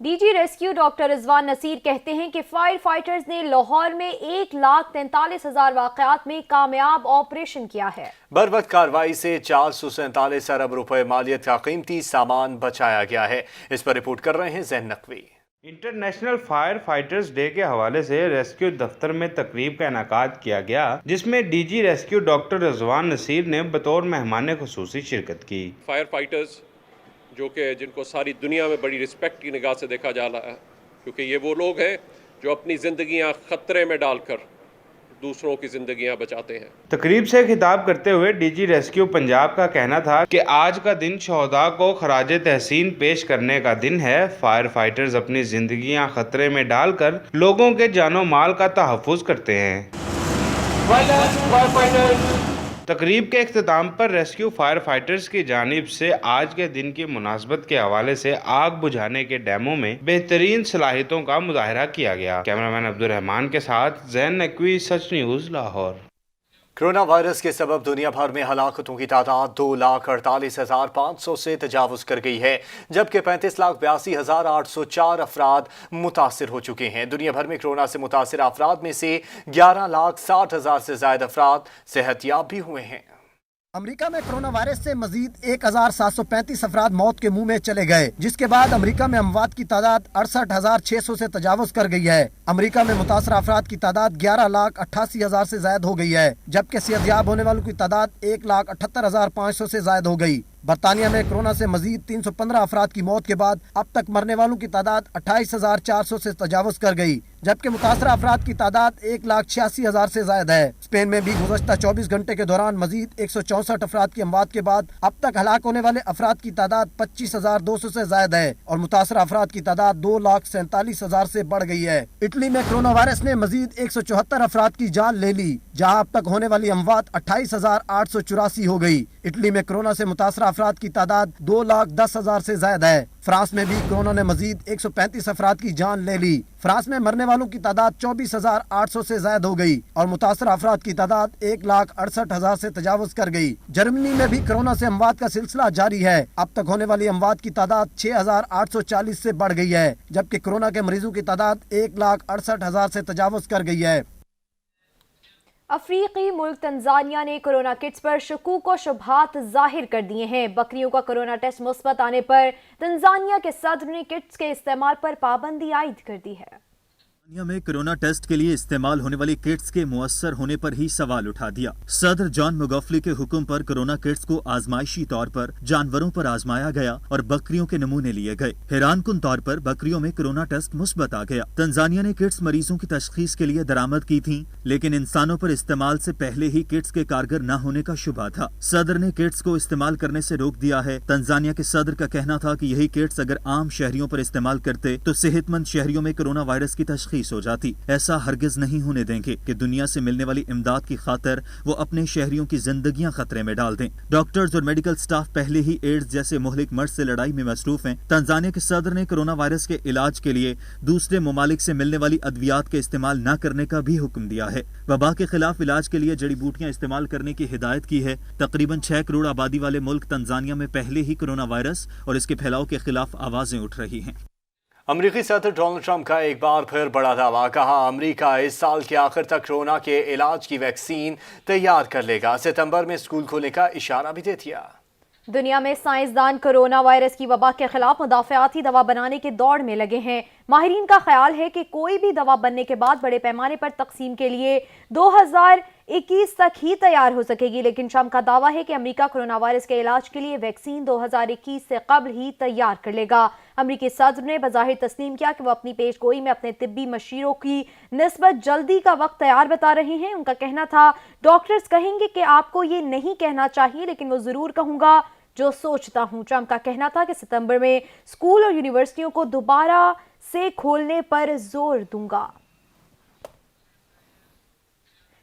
S1: DG rescue doctor Rizwan Naseer कहते हैं कि फायर फाइटर्स ने लाहौर में 1,43,000 वाक़यात में कामयाब ऑपरेशन किया है।
S2: बर वक्त कार्रवाई से 447 अरब रुपए मालियत का कीमती सामान बचाया गया है। इस पर रिपोर्ट कर रहे हैं Zain Naqvi.
S23: International fire fighters day के हवाले से रेस्क्यू दफ्तर में तकरीब का इनेकाद किया गया, जिसमें DG rescue doctor Rizwan Naseer ने बतौर मेहमान खुसूसी शिरकत की।
S24: फायर फाइटर्स जो कि जिनको सारी दुनिया में बड़ी रिस्पेक्ट की निगाह से देखा जा रहा है, क्योंकि ये वो लोग हैं जो अपनी ज़िंदगियां खतरे में डालकर दूसरों की ज़िंदगियां बचाते हैं।
S23: तकरीब से खिताब करते हुए डीजी रेस्क्यू पंजाब का कहना था कि आज का दिन शहदा को खराज तहसीन पेश करने का दिन है। फायर फाइटर्स अपनी ज़िंदगियां खतरे में डालकर लोगों के जानो माल का तहफ़्फ़ुज़ करते हैं। तकरीब के इख्तिताम पर रेस्क्यू फायर फाइटर्स की जानिब से आज के दिन की मुनासबत के हवाले से आग बुझाने के डैमों में बेहतरीन सलाहियतों का मुजाहरा किया गया। कैमरामैन अब्दुल रहमान के साथ जैन नकवी, सच न्यूज़, लाहौर।
S2: कोरोना वायरस के सबब दुनिया भर में हलाकतों की तादाद 2,48,500 से तजावुज कर गई है, जबकि 35,82,804 अफराद मुतासिर हो चुके हैं। दुनिया भर में कोरोना से मुतासिर अफराद में से 11,60,000 से ज्यादा अफराद सेहतयाब भी हुए हैं।
S4: अमेरिका में कोरोना वायरस से मजीद 1,735 अफराद मौत के मुंह में चले गए, जिसके बाद अमेरिका में अमवात की तादाद 68,600 से तजावुज कर गई है। अमेरिका में मुतासरा अफराद की तादाद 11,88,000 से ज्यादा हो गई है, जबकि सेहतयाब होने वालों की तादाद 1,78,500 से ज्यादा हो गई। बरतानिया में कोरोना से मजीद 315 अफराद की मौत के बाद अब तक मरने वालों की तादाद 28,400 से तजावुज कर गई, जबकि मुतासरा अफराद की तादाद 1,86,000 से ज्यादा है। स्पेन में भी गुज़श्ता 24 घंटे के दौरान मजीद 164 अफराद की अमवात के बाद अब तक हलाक होने वाले अफराद की तादाद 25,200 से ज्यादा है और मुतासरा अफराद की तादाद 2,47,000 से बढ़ गई है। इटली में कोरोना वायरस ने मजीद 174 अफराद की जान ले ली, जहाँ अब तक होने वाली अमवात 28,884 हो गई। इटली में कोरोना से मुतासरा अफराद की तादाद 2,10,000 से ज्यादा है। फ्रांस में भी कोरोना ने मजीद 135 अफराद की जान ले ली। फ्रांस में मरने वालों की तादाद 24,800 से ज्यादा हो गई और मुतासरा अफराद की तादाद 1,68,000 से तजावुज कर गई। जर्मनी में भी कोरोना से अमवात का सिलसिला जारी है। अब तक होने वाली अमवात की तादाद 6,840 से बढ़ गई है, जबकि कोरोना के मरीजों की तादाद 1,68,000 से तजावुज कर गई है।
S1: अफ्रीकी मुल्क तंजानिया ने कोरोना किट्स पर शकूक व शुबहात जाहिर कर दिए हैं। बकरियों का कोरोना टेस्ट मुस्बत आने पर तंजानिया के सदर ने किट्स के इस्तेमाल पर पाबंदी आयद कर दी है।
S5: तंजानिया में कोरोना टेस्ट के लिए इस्तेमाल होने वाली किट्स के मुअस्सर होने पर ही सवाल उठा दिया। सदर जॉन मुगफली के हुक्म पर कोरोना किट्स को आजमाइशी तौर पर जानवरों पर आजमाया गया और बकरियों के नमूने लिए गए। हैरानकुन तौर पर बकरियों में कोरोना टेस्ट मुस्बत आ गया। तंजानिया ने किट्स मरीजों की तशखीस के लिए दरामद की थी, लेकिन इंसानों पर इस्तेमाल से पहले ही किट्स के कारगर न होने का शुबा था। सदर ने किट्स को इस्तेमाल करने से रोक दिया है। तंजानिया के सदर का कहना था कि यही किट्स अगर आम शहरियों पर इस्तेमाल करते तो सेहतमंद शहरियों में कोरोना वायरस की तशखीस हो जाती। ऐसा हरगिज नहीं होने देंगे कि दुनिया से मिलने वाली इमदाद की खातिर वो अपने शहरियों की जिंदगियां खतरे में डाल दें। डॉक्टर्स और मेडिकल स्टाफ पहले ही एड्स जैसे मुहलिक मर्ज से लड़ाई में मसरूफ हैं। तंजानिया के सदर ने कोरोना वायरस के इलाज के लिए दूसरे ममालिक से मिलने वाली अद्वियात के इस्तेमाल न करने का भी हुक्म दिया है। वबा के खिलाफ इलाज के लिए जड़ी बूटियां इस्तेमाल करने की हिदायत की है। तकरीबन 6 करोड़ आबादी वाले मुल्क तंजानिया में पहले ही कोरोना वायरस और इसके फैलाव के खिलाफ आवाजें उठ रही हैं।
S2: अमरीकी सदर डोनाल्ड ट्रंप का एक बार फिर बड़ा दावा, कहा अमरीका इस साल के आखिर तक कोरोना के इलाज की वैक्सीन तैयार कर लेगा। सितंबर में स्कूल खोलने का इशारा भी दे दिया।
S1: दुनिया में साइंसदान कोरोना वायरस की वबा के खिलाफ मुदाफ़ाती दवा बनाने के दौड़ में लगे हैं। माहिरीन का ख्याल है कि कोई भी दवा बनने के बाद बड़े पैमाने पर तकसीम के लिए 2021 तक ही तैयार हो सकेगी, लेकिन ट्रंप का दावा है कि अमेरिका कोरोना वायरस के इलाज के लिए वैक्सीन 2021 से कबल ही तैयार कर लेगा। अमेरिकी सदर ने बज़ाहिर तस्लीम किया कि वो अपनी पेशगोई में अपने तिब्बी मशीरों की निस्बत जल्दी का वक्त तैयार बता रहे हैं। उनका कहना था, डॉक्टर्स कहेंगे कि आपको ये नहीं कहना चाहिए, लेकिन वो जरूर कहूंगा जो सोचता हूं। ट्रंप का कहना था कि सितंबर में स्कूल और यूनिवर्सिटियों को दोबारा से खोलने पर जोर दूंगा।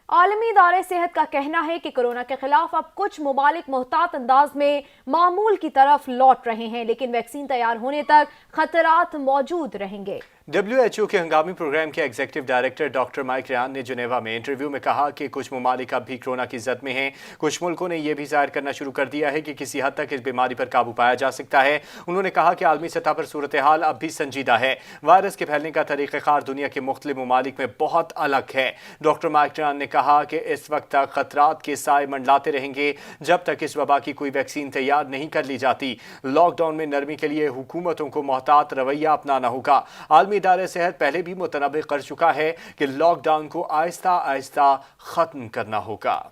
S1: आलमी इदारे सेहत का कहना है कि कोरोना के खिलाफ अब कुछ मुमालिक मुहतात अंदाज में मामूल की तरफ लौट रहे हैं, लेकिन वैक्सीन तैयार होने तक खतरात मौजूद रहेंगे।
S2: WHO के हंगामी प्रोग्राम के executive director doctor Mike Ryan ने जिनेवा में इंटरव्यू में कहा कि कुछ ममालिक अब भी कोरोना की जद में हैं। कुछ मुल्कों ने यह भी जाहिर करना शुरू कर दिया है कि किसी हद तक इस बीमारी पर काबू पाया जा सकता है। उन्होंने कहा कि आलमी सतह पर सूरत हाल अब भी संजीदा है। वायरस के फैलने का तरीक़ाकार दुनिया के मुख्तलिफ ममालिक में बहुत अलग है। डॉक्टर माइक रियान ने कहा कि इस वक्त तक खतरात के साए मंडलाते रहेंगे जब तक इस वबा की कोई वैक्सीन तैयार नहीं कर ली जाती। लॉकडाउन में नरमी के लिए हुकूमतों को मोहतात रवैया अपनाना होगा। आलमी इदारे सेहत पहले भी मुतनब्बे कर चुका है कि लॉकडाउन को आहिस्ता आहिस्ता खत्म करना होगा।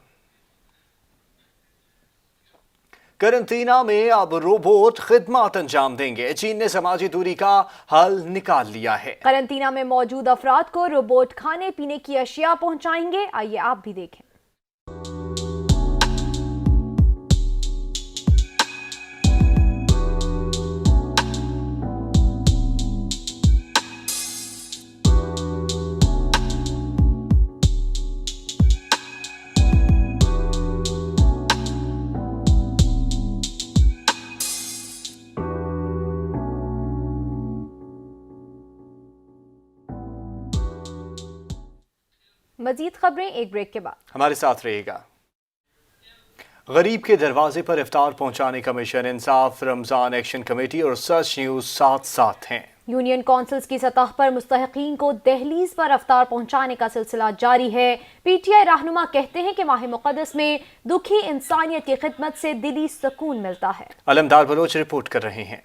S2: करंटीना में अब रोबोट खिदमत अंजाम देंगे। चीन ने समाजी दूरी का हल निकाल लिया है।
S1: करंटीना में मौजूद अफराद को रोबोट खाने पीने की अशिया पहुंचाएंगे। आइए आप भी देखें। मजीद खबरें एक ब्रेक के बाद।
S2: हमारे साथ रहिएगा। गरीब के दरवाजे पर इफ्तार पहुंचाने का मिशन इंसाफ, रमजान एक्शन कमेटी और सच न्यूज साथ साथ हैं।
S1: यूनियन काउंसिल्स की सतह पर मुस्तहिकीन को दहलीज पर इफ्तार पहुंचाने का सिलसिला जारी है। पीटीआई रहनुमा कहते हैं कि माह मुक़द्दस में दुखी इंसानियत की खिदमत से दिली सुकून मिलता है।
S2: अलमदार बलोच रिपोर्ट कर रहे हैं।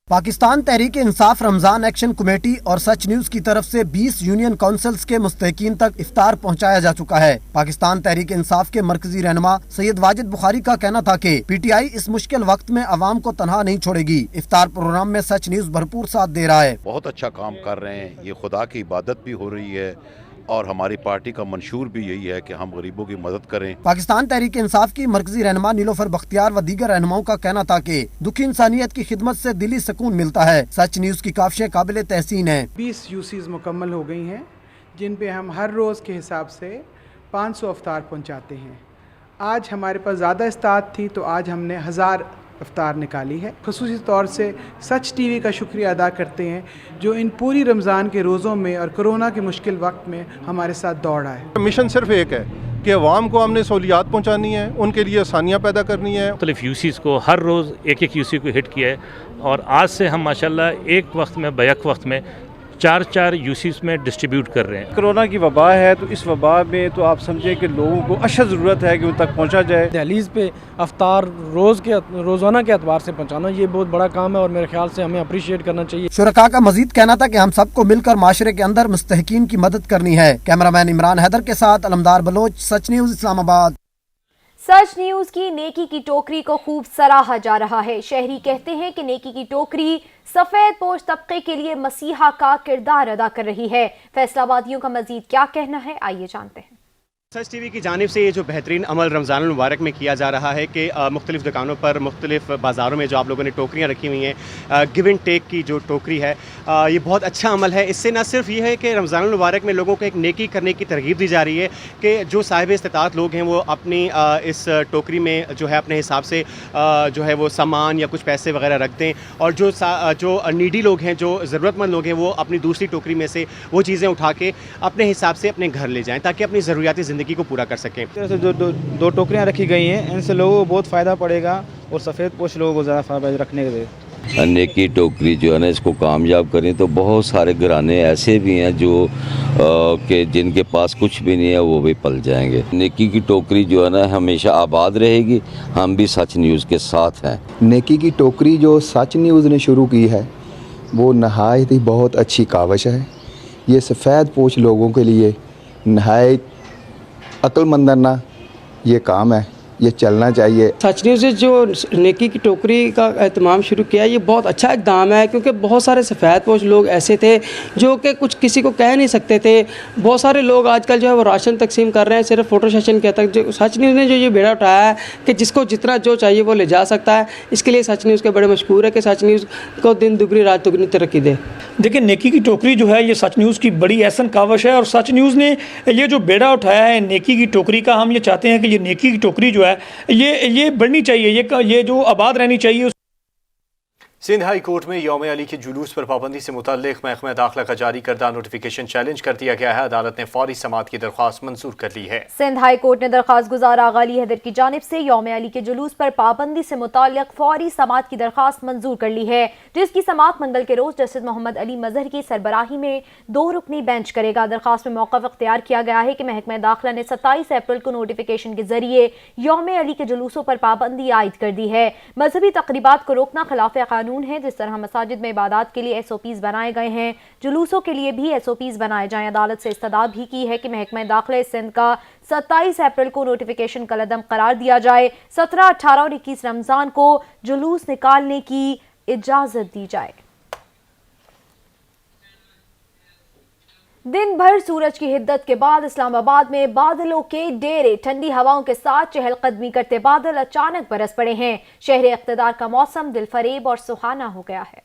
S4: पाकिस्तान तहरीक इंसाफ, रमजान एक्शन कमेटी और सच न्यूज की तरफ से 20 यूनियन काउंसिल्स के मुस्तहिकीन तक इफ्तार पहुंचाया जा चुका है। पाकिस्तान तहरीक इंसाफ के मरकजी रहनुमा सैयद वाजिद बुखारी का कहना था कि पीटीआई इस मुश्किल वक्त में अवाम को तनहा नहीं छोड़ेगी। इफ्तार प्रोग्राम में सच न्यूज भरपूर साथ दे रहा है।
S3: बहुत अच्छा काम कर रहे हैं, ये खुदा की इबादत भी हो रही है और हमारी पार्टी का मंशूर भी यही है कि हम गरीबों की मदद करें।
S4: पाकिस्तान तहरीक इंसाफ की मरकजी रहनुमा नीलोफर बख्तियार व दीगर रहनुमाओं का कहना था कि दुखी इंसानियत की खिदमत से दिली सुकून मिलता है। सच न्यूज की काफिशें काबिल तहसीन है।
S6: 20 यूसीज मुकम्मल हो गई हैं जिन पे हम हर रोज़ के हिसाब से 500 इफ्तार पहुंचाते हैं। आज हमारे पास ज़्यादा इस्तात थी तो आज हमने 1000 इफ्तार निकाली है। ख़ुसूसी तौर से सच टीवी का शुक्रिया अदा करते हैं जो इन पूरी रमज़ान के रोज़ों में और कोरोना के मुश्किल वक्त में हमारे साथ दौड़ा है।
S7: मिशन सिर्फ एक है कि अवाम को हमने सहूलियात पहुँचानी है, उनके लिए आसानियाँ पैदा करनी है।
S8: मुख्तलिफ यूसीज़ को हर रोज़ एक यूसी को हिट किया है और आज से हम माशाल्लाह एक वक्त में बैक वक्त में 4 यूसीस में डिस्ट्रीब्यूट कर रहे हैं।
S9: कोरोना की वबा है तो इस वबा में तो आप समझे कि लोगों को अशद ज़रूरत है कि उन तक पहुंचा जाए।
S25: दहलीज पे अफ्तार रोज़ाना के एतबार से पहुंचाना ये बहुत बड़ा काम है और मेरे ख्याल से हमें अप्रिशिएट करना चाहिए।
S4: शुरका का मजीद कहना था कि हम सबको मिलकर माशरे के अंदर मुस्तहिकीन की मदद करनी है। कैमरामैन इमरान हैदर के साथ अलमदार बलोच, सच न्यूज इस्लामाबाद।
S1: सच न्यूज की नेकी की टोकरी को खूब सराहा जा रहा है। शहरी कहते हैं कि नेकी की टोकरी सफेद पोश तबके के लिए मसीहा का किरदार अदा कर रही है। फैसलाबादियों का मजीद क्या कहना है, आइए जानते हैं।
S26: सच टीवी की जानिब से ये जो बेहतरीन अमल रमज़ान मुबारक में किया जा रहा है कि मुख्तलिफ़ दुकानों पर, मुख्तलिफ़ बाज़ारों में जो आप लोगों ने टोकरियाँ रखी हुई हैं, गिव एंड टेक की जो टोकरी है, ये बहुत अच्छा अमल है। इससे न सिर्फ ये है कि रमज़ान मुबारक में लोगों को एक नेकी करने की तरगीब दी जा रही है कि जो साहिब इस्तिताअत लोग हैं वो अपनी इस टोकरी में जो है अपने हिसाब से जो है वो सामान या कुछ पैसे वगैरह रख दें और जो नीडी लोग हैं, जो ज़रूरतमंद लोग हैं, वो अपनी दूसरी टोकरी में से वो चीज़ें उठा के अपने हिसाब से अपने घर ले जाएँ ताकि अपनी ज़रूरियाती ज़िंदगी को पूरा कर सकें।
S25: जो दो टोकरियां रखी गई हैं इनसे लोगों को बहुत फ़ायदा पड़ेगा और सफ़ेद पोश लोगों को ज़्यादा फ़ायदा रखने के।
S27: नेकी टोकरी जो है ना, इसको कामयाब करें तो बहुत सारे घराने ऐसे भी हैं जो कि जिनके पास कुछ भी नहीं है वो भी पल जाएंगे। नेकी की टोकरी जो है ना हमेशा आबाद रहेगी। हम भी सच न्यूज़ के साथ हैं।
S28: नेकी की टोकरी जो सच न्यूज़ ने शुरू की है वो नहायत ही बहुत अच्छी काविश है। ये सफ़ेद पोश लोगों के लिए नहायत अक्लमंदाना ये काम है, ये चलना चाहिए।
S25: सच न्यूज़ जो नेकी की टोकरी का एहतमाम शुरू किया ये बहुत अच्छा इक़दाम है क्योंकि बहुत सारे सफ़ेद पोश लोग ऐसे थे जो कि कुछ किसी को कह नहीं सकते थे। बहुत सारे लोग आजकल जो है वो राशन तकसीम कर रहे हैं सिर्फ फ़ोटो सेशन के तक। जो सच न्यूज़ ने जो ये बेड़ा उठाया है कि जिसको जितना जो चाहिए वो ले जा सकता है, इसके लिए सच न्यूज़ के बड़े मशहूर है कि सच न्यूज़ को दिन दुगनी रात दुगनी तरक्की दे।
S29: देखिए, नेकी की टोकरी जो है ये सच न्यूज़ की बड़ी एहसन काविश है और सच न्यूज़ ने ये जो बेड़ा उठाया है नेकी की टोकरी का, हम ये चाहते हैं कि ये नेकी की टोकरी जो है ये बढ़नी चाहिए, ये जो आबाद रहनी चाहिए।
S2: सिंध हाई कोर्ट में यौम अली के जुलूस पर पाबंदी से मुताल्लिक महकमा दाखिला का जारी करदा नोटिफिकेशन चैलेंज कर दिया गया है। अदालत ने फौरी समाअत की दरख्वास्त मंजूर कर ली है। सिंध हाई कोर्ट ने दरख्वास्त गुजार आगा अली हैदर की जानिब से यौम अली के जुलूस पर पाबंदी से मुताल्लिक फौरी समाअत की दरख्वास्त मंजूर कर ली है, जिसकी समाअत मंगल के रोज जस्टिस मोहम्मद अली मजहर की सरबराही में 2 रुकनी बेंच करेगा। दरख्वास्त में मौक़िफ़ इख्तियार किया गया है कि महकमा दाखिला ने 27 अप्रैल को नोटिफिकेशन के जरिए यौम अली के जुलूसों पर पाबंदी आयद कर दी है। मजहबी तकरीबात को रोकना खिलाफ कानून है। जिस तरह मसाजिद में इबादत के लिए SOPs बनाए गए हैं, जुलूसों के लिए भी SOPs बनाए जाएं। अदालत से इस्तदा भी की है कि महकमा दाखिला सिंध का 27 अप्रैल को नोटिफिकेशन कलअदम करार दिया जाए। 17, 18 और 21 रमज़ान को जुलूस निकालने की इजाज़त दी जाए। दिन भर सूरज की हिद्दत के बाद इस्लामाबाद में बादलों के डेरे, ठंडी हवाओं के साथ चहलकदमी करते बादल अचानक बरस पड़े हैं। शहर इक़्तिदार का मौसम दिलफरेब और सुहाना हो गया है।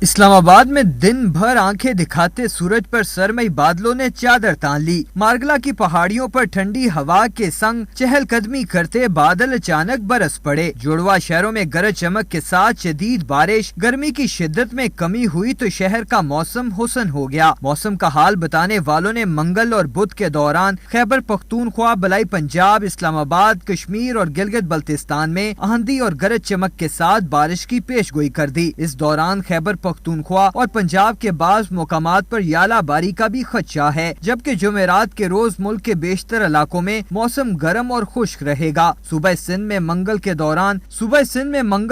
S10: اسلام آباد میں دن بھر آنکھیں دکھاتے سورج پر سرمئی بادلوں نے چادر تان لی۔ مارگلا کی پہاڑیوں پر ٹھنڈی ہوا کے سنگ چہل قدمی کرتے بادل اچانک برس پڑے۔ جوڑوا شہروں میں گرج چمک کے ساتھ شدید بارش، گرمی کی شدت میں کمی ہوئی تو شہر کا موسم حسن ہو گیا۔ موسم کا حال بتانے والوں نے منگل اور بدھ کے دوران خیبر پختونخوا، بلائی پنجاب، اسلام آباد، کشمیر اور گلگت بلتستان میں آندھی اور گرج چمک کے ساتھ بارش کی پیش گوئی کر دی۔ اس دوران خیبر پختونخوا اور پنجاب کے بعض مقامات پر یالہ باری کا بھی خدشہ ہے، جبکہ جمعرات کے روز ملک کے بیشتر علاقوں میں موسم گرم اور خشک رہے گا۔ صوبہ سندھ میں منگل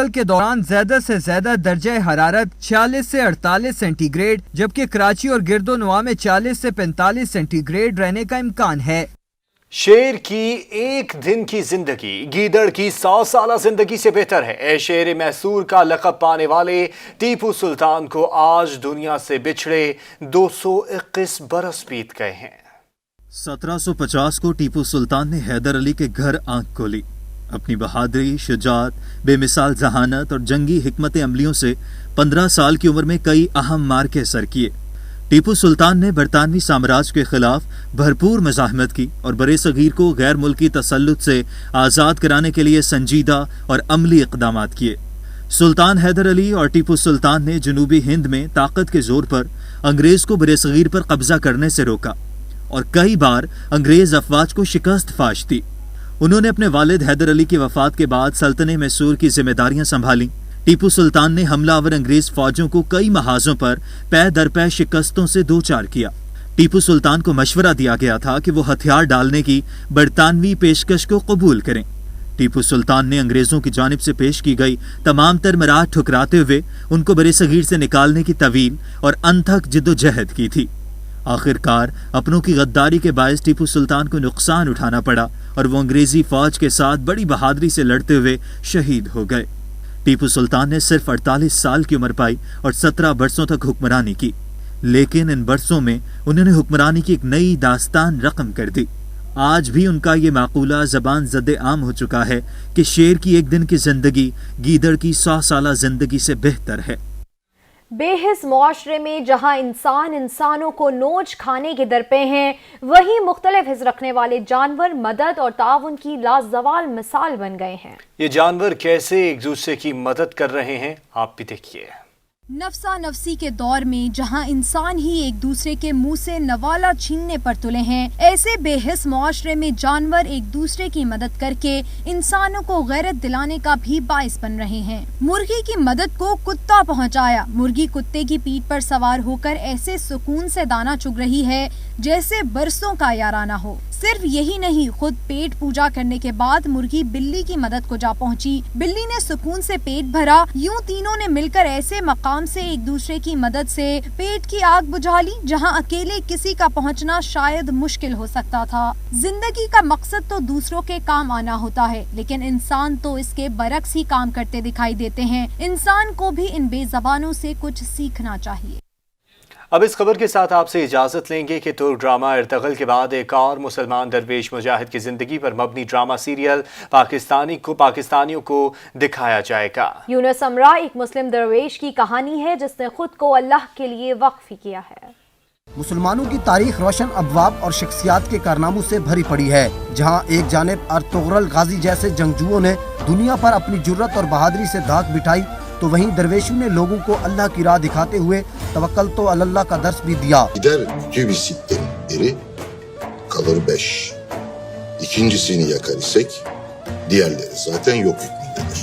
S10: کے دوران زیادہ سے زیادہ درجہ حرارت 46 سے 48 سینٹی گریڈ، جبکہ کراچی اور گرد و نواح میں 40 سے 45 سینٹی گریڈ رہنے کا امکان ہے۔
S2: شیر کی ایک دن کی زندگی گیدڑ کی 100 سالہ زندگی سے بہتر ہے۔ شیر میسور کا لقب پانے والے ٹیپو سلطان کو آج دنیا سے بچھڑے 221 برس بیت گئے ہیں۔
S5: 1750 کو ٹیپو سلطان نے حیدر علی کے گھر آنکھ کھولی۔ اپنی بہادری، شجاعت، بے مثال ذہانت اور جنگی حکمت عملیوں سے 15 سال کی عمر میں کئی اہم مارکے سر کیے۔ ٹیپو سلطان نے برطانوی سامراج کے خلاف بھرپور مزاحمت کی اور برِ صغیر کو غیر ملکی تسلط سے آزاد کرانے کے لیے سنجیدہ اور عملی اقدامات کیے۔ سلطان حیدر علی اور ٹیپو سلطان نے جنوبی ہند میں طاقت کے زور پر انگریز کو برِ صغیر پر قبضہ کرنے سے روکا اور کئی بار انگریز افواج کو شکست فاش دی۔ انہوں نے اپنے والد حیدر علی کی وفات کے بعد سلطنت میسور کی ذمہ داریاں سنبھالیں۔ ٹیپو سلطان نے حملہ آور انگریز فوجوں کو کئی محاذوں پر پے در پے شکستوں سے دوچار کیا۔ ٹیپو سلطان کو مشورہ دیا گیا تھا کہ وہ ہتھیار ڈالنے کی برطانوی پیشکش کو قبول کریں۔ ٹیپو سلطان نے انگریزوں کی جانب سے پیش کی گئی تمام تر مراد ٹھکراتے ہوئے ان کو برِ صغیر سے نکالنے کی طویل اور انتھک جد و جہد کی تھی۔ آخر کار اپنوں کی غداری کے باعث ٹیپو سلطان کو نقصان اٹھانا پڑا اور وہ انگریزی فوج کے ساتھ بڑی بہادری سے لڑتے ہوئے شہید ہو گئے۔ ٹیپو سلطان نے صرف 48 سال کی عمر پائی اور 17 برسوں تک حکمرانی کی، لیکن ان برسوں میں انہوں نے حکمرانی کی ایک نئی داستان رقم کر دی۔ آج بھی ان کا یہ معقولہ زبان زد عام ہو چکا ہے کہ شیر کی ایک دن کی زندگی گیدڑ کی 100 سالہ زندگی سے بہتر ہے۔
S1: بے حس معاشرے میں جہاں انسان انسانوں کو نوچ کھانے کے درپے ہیں، وہیں مختلف حس رکھنے والے جانور مدد اور تعاون کی لازوال مثال بن گئے ہیں۔
S2: یہ جانور کیسے ایک دوسرے کی مدد کر رہے ہیں، آپ بھی دیکھیے۔
S11: نفسا نفسی کے دور میں جہاں انسان ہی ایک دوسرے کے منہ سے نوالا چھیننے پر تلے ہیں، ایسے بے حس معاشرے میں جانور ایک دوسرے کی مدد کر کے انسانوں کو غیرت دلانے کا بھی باعث بن رہے ہیں۔ مرغی کی مدد کو کتا پہنچایا۔ مرغی کتے کی پیٹھ پر سوار ہو کر ایسے سکون سے دانا چگ رہی ہے جیسے برسوں کا یارانہ ہو۔ صرف یہی نہیں، خود پیٹ پوجا کرنے کے بعد مرغی بلی کی مدد کو جا پہنچی۔ بلی نے سکون سے پیٹ بھرا۔ یوں تینوں نے مل کر ایسے مقام سے ایک دوسرے کی مدد سے پیٹ کی آگ بجھا لی جہاں اکیلے کسی کا پہنچنا شاید مشکل ہو سکتا تھا۔ زندگی کا مقصد تو دوسروں کے کام آنا ہوتا ہے، لیکن انسان تو اس کے برعکس ہی کام کرتے دکھائی دیتے ہیں۔ انسان کو بھی ان بے زبانوں سے کچھ سیکھنا چاہیے۔
S2: اب اس خبر کے ساتھ آپ سے اجازت لیں گے کہ ترک ڈرامہ ارطغرل کے بعد ایک اور مسلمان درویش مجاہد کی زندگی پر مبنی ڈرامہ سیریل پاکستانیوں کو دکھایا جائے گا۔
S1: یونس امرا ایک مسلم درویش کی کہانی ہے جس نے خود کو اللہ کے لیے وقف کیا ہے۔
S4: مسلمانوں کی تاریخ روشن ابواب اور شخصیات کے کارناموں سے بھری پڑی ہے، جہاں ایک جانب ارطغرل غازی جیسے جنگجوؤں نے دنیا پر اپنی جرت اور بہادری سے دھاک بٹھائی، تو وہیں درویشوں نے لوگوں کو اللہ کی راہ دکھاتے ہوئے توکل تو اللہ کا درس بھی دیا۔
S12: Gider Cübisit'ten biri kalır 5. İkincisini yakar isek diğerleri zaten yok hükmündedir.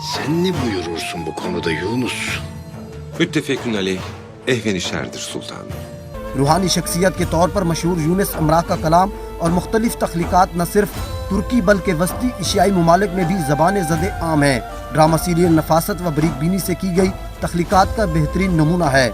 S13: Sen ne buyurursun bu konuda Yunus?
S14: Müttefekun aleyh ehven işerdir sultanım.
S4: روحانی شخصیت کے طور پر مشہور یونس امرا کا کلام اور مختلف تخلیقات نہ صرف ترکی بلکہ وسطی ایشیائی ممالک میں بھی زبان زد عام ہے۔ ڈرامہ سیریل نفاست و بریک بینی سے کی گئی تخلیقات کا بہترین نمونہ ہے۔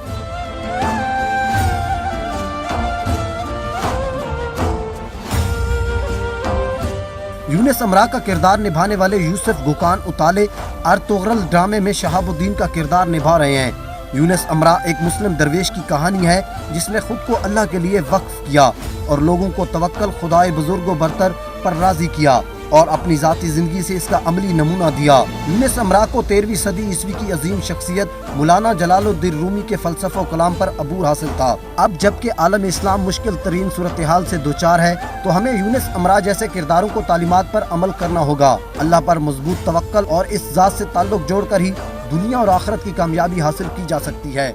S4: یونس امرا کا کردار نبھانے والے یوسف گوکان اتالے ارطغرل ڈرامے میں شہاب الدین کا کردار نبھا رہے ہیں۔ یونس امرا ایک مسلم درویش کی کہانی ہے جس نے خود کو اللہ کے لیے وقف کیا اور لوگوں کو توکل خدائے بزرگ و برتر پر راضی کیا۔ اور اپنی ذاتی زندگی سے اس کا عملی نمونہ دیا۔ یونس امرا کو 13ویں صدی عیسوی کی عظیم شخصیت مولانا جلال الدین رومی کے فلسفہ و کلام پر عبور حاصل تھا۔ اب جبکہ عالم اسلام مشکل ترین صورتحال سے دوچار ہے تو ہمیں یونس امرا جیسے کرداروں کو تعلیمات پر عمل کرنا ہوگا۔ اللہ پر مضبوط توکل اور اس ذات سے تعلق جوڑ کر ہی دنیا اور آخرت کی کامیابی حاصل کی جا سکتی ہے۔